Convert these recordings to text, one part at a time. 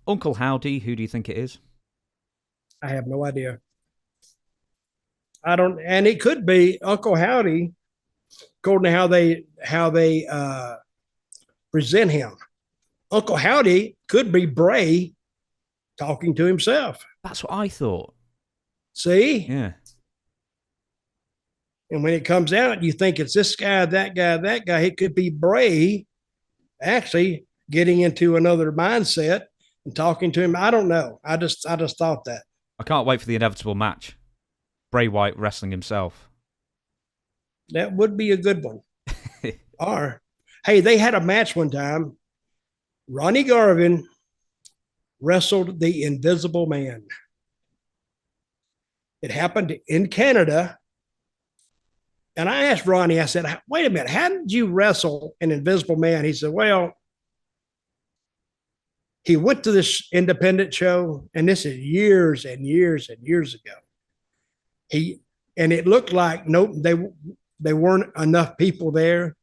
Uncle Howdy, who do you think it is? I have no idea. I don't, and it could be Uncle Howdy, according to how they present him. Uncle Howdy could be Bray talking to himself. That's what I thought. See? Yeah. And when it comes out, you think it's this guy, that guy, that guy. It could be Bray actually getting into another mindset and talking to him. I don't know. I just thought that. I can't wait for the inevitable match. Bray Wyatt wrestling himself. That would be a good one. Or, hey, they had a match one time. Ronnie Garvin wrestled the Invisible Man. It happened in Canada. And I asked Ronnie, I said, wait a minute, how did you wrestle an Invisible Man? He said, well, he went to this independent show, and this is years and years and years ago. He and it looked like nope, they weren't enough people there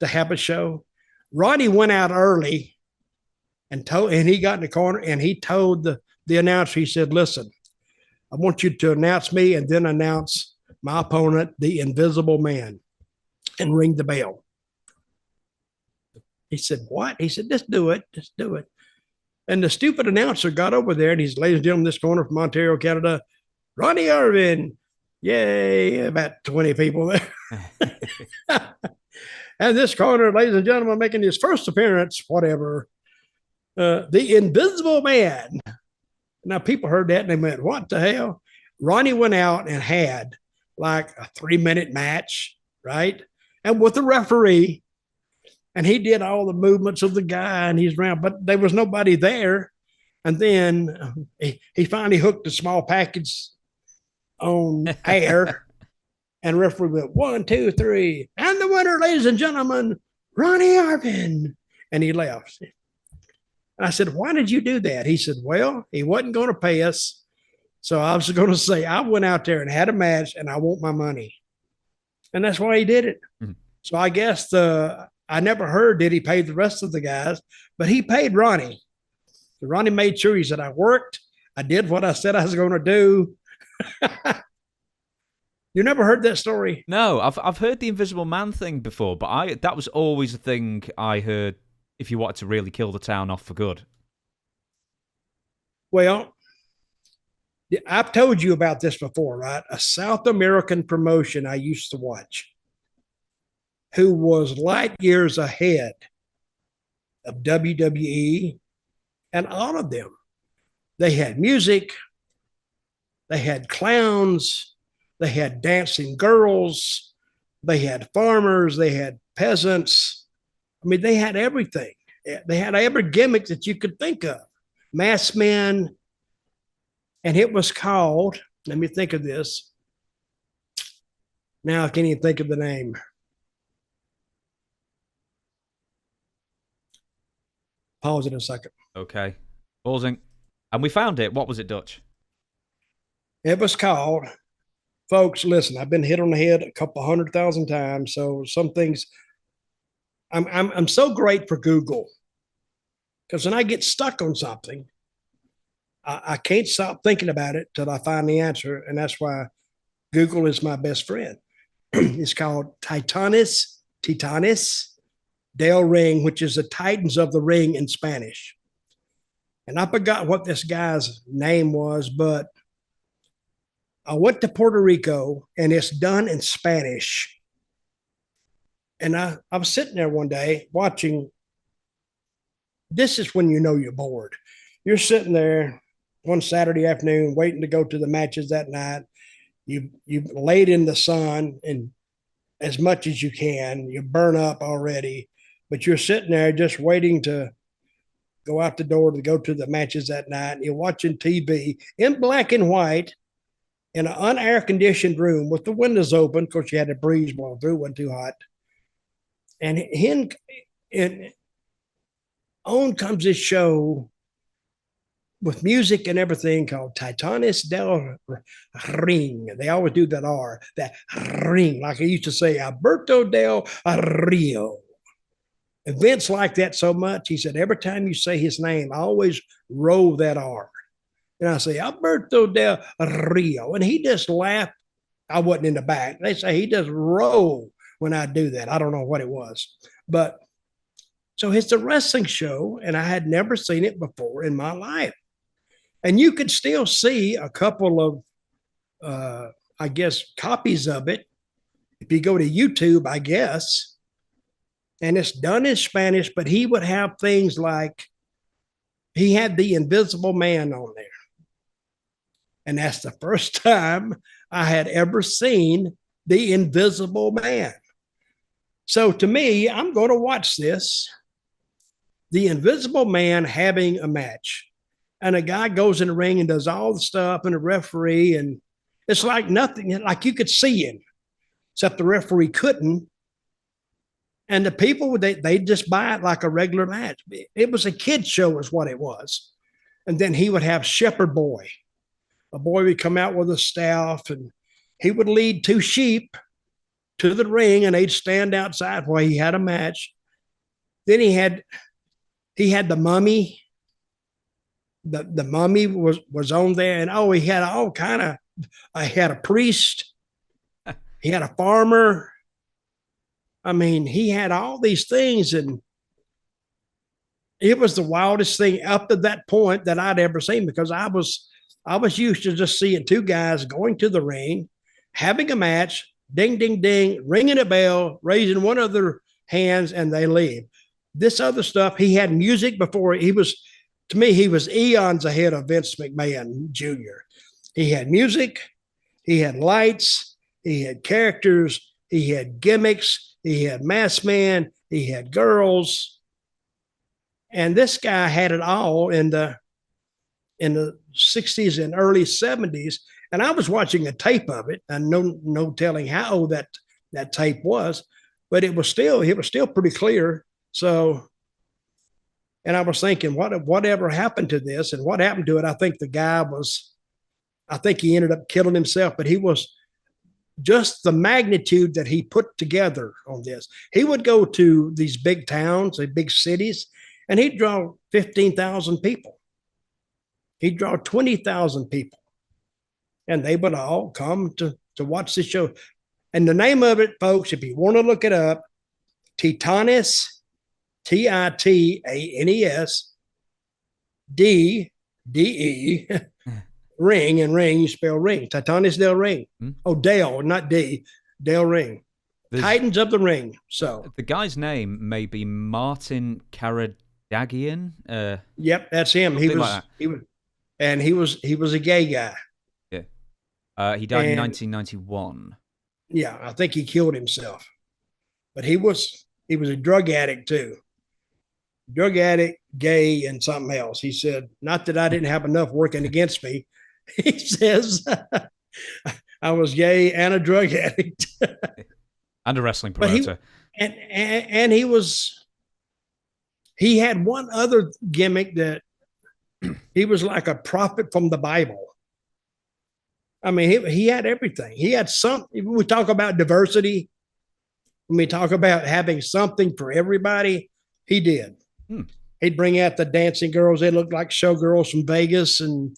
to have a show. Ronnie went out early and he got in the corner and he told the announcer, he said, listen, I want you to announce me and then announce my opponent, the Invisible Man, and ring the bell. He said, what? He said, just do it. Just do it. And the stupid announcer got over there and he's, ladies and gentlemen, this corner from Ontario, Canada, Ronnie Garvin. Yay, about 20 people there. And this corner, ladies and gentlemen, making his first appearance, whatever, the Invisible Man. Now, people heard that and they went, what the hell? Ronnie went out and had like a 3-minute match, right? And with the referee, and he did all the movements of the guy and he's around, but there was nobody there. And then he finally hooked a small package on air, and referee went 1, 2, 3, and the winner, ladies and gentlemen, Ronnie Garvin. And he left. I said, why did you do that? He said, well, he wasn't going to pay us. So I was going to say, I went out there and had a match and I want my money. And that's why he did it. Mm-hmm. So I guess I never heard did he pay the rest of the guys, but he paid Ronnie. So Ronnie made sure, he said, I worked. I did what I said I was going to do. You never heard that story? No, I've heard the Invisible Man thing before, but that was always a thing I heard if you wanted to really kill the town off for good. Well, I've told you about this before, right? A South American promotion I used to watch who was light years ahead of WWE and all of them. They had music, they had clowns, they had dancing girls, they had farmers, they had peasants. I mean, they had everything. They had every gimmick that you could think of. Masked men. And it was called, let me think of this. Now I can't even think of the name. Pause it a second. Okay. Pausing. And we found it. What was it, Dutch? It was called, folks, listen, I've been hit on the head a couple 100,000 times. So some things, I'm so great for Google. Because when I get stuck on something, I can't stop thinking about it till I find the answer. And that's why Google is my best friend. It's called Titanes del Ring, which is the Titans of the Ring in Spanish. And I forgot what this guy's name was, but I went to Puerto Rico and it's done in Spanish. And I was sitting there one day watching. This is when you know you're bored. You're sitting there one Saturday afternoon waiting to go to the matches that night. You've laid in the sun and as much as you can. You burn up already, but you're sitting there just waiting to go out the door to go to the matches that night. You're watching TV in black and white in an unair conditioned room with the windows open. Of course, you had a breeze blowing through, it wasn't too hot. And on comes this show with music and everything called Titanes del Ring. They always do that R, that ring, like I used to say, Alberto del Rio. Events like that so much. He said, every time you say his name, I always roll that R. And I say, Alberto del Rio. And he just laughed. I wasn't in the back. They say he just rolled when I do that. I don't know what it was. But so it's a wrestling show, and I had never seen it before in my life. And you could still see a couple of, I guess, copies of it if you go to YouTube, I guess. And it's done in Spanish, but he would have things like he had the Invisible Man on there. And that's the first time I had ever seen the Invisible Man. So to me, I'm going to watch this. The Invisible Man having a match. And a guy goes in the ring and does all the stuff, and the referee, and it's like nothing, like you could see him, except the referee couldn't. And the people, they just buy it like a regular match. It was a kid show is what it was. And then he would have Shepherd Boy. A boy would come out with a staff, and he would lead two sheep to the ring, and they'd stand outside while he had a match. Then he had the mummy. The mummy was on there, and he had all kind of. I had a priest. He had a farmer. I mean, he had all these things, and it was the wildest thing up to that point that I'd ever seen, because I was used to just seeing two guys going to the ring, having a match, ding, ding, ding, ringing a bell, raising one of their hands, and they leave. This other stuff, he had music before. To me, he was eons ahead of Vince McMahon Jr. He had music, he had lights, he had characters, he had gimmicks, he had masked men, he had girls. And this guy had it all in the 60s and early 70s. And I was watching a tape of it, and no telling how old that tape was, but it was still pretty clear. So, and I was thinking, whatever happened to this, and what happened to it? I think he ended up killing himself, but he was just the magnitude that he put together on this. He would go to these big towns, big cities, and he'd draw 15,000 people. He'd draw 20,000 people, and they would all come to watch this show. And the name of it, folks, if you want to look it up, Titanes, Titanes, DE, ring, and ring, you spell ring. Titanes del Ring. Oh, Dale, not D. Del Ring. Titans of the Ring. So the guy's name may be Martin Karadagian. Yep, that's him. He was a gay guy. Yeah. He died in 1991. Yeah, I think he killed himself. But he was a drug addict too. Drug addict, gay, and something else. He said, not that I didn't have enough working against me. He says, I was gay and a drug addict. And a wrestling promoter. And he had one other gimmick, that he was like a prophet from the Bible. I mean, he had everything. He had something. We talk about diversity. When we talk about having something for everybody, he did. He'd bring out the dancing girls. They looked like showgirls from Vegas, and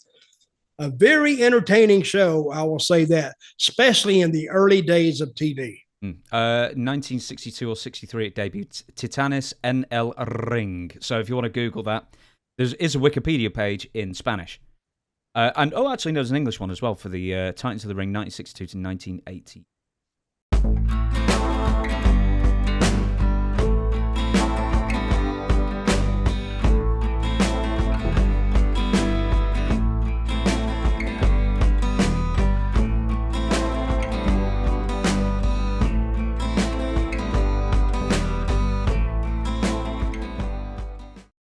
a very entertaining show, I will say that, especially in the early days of TV. 1962 or 63 it debuted, Titanes en el Ring. So if you want to Google that, there is a Wikipedia page in Spanish. Actually, there's an English one as well for the Titans of the Ring, 1962 to 1980.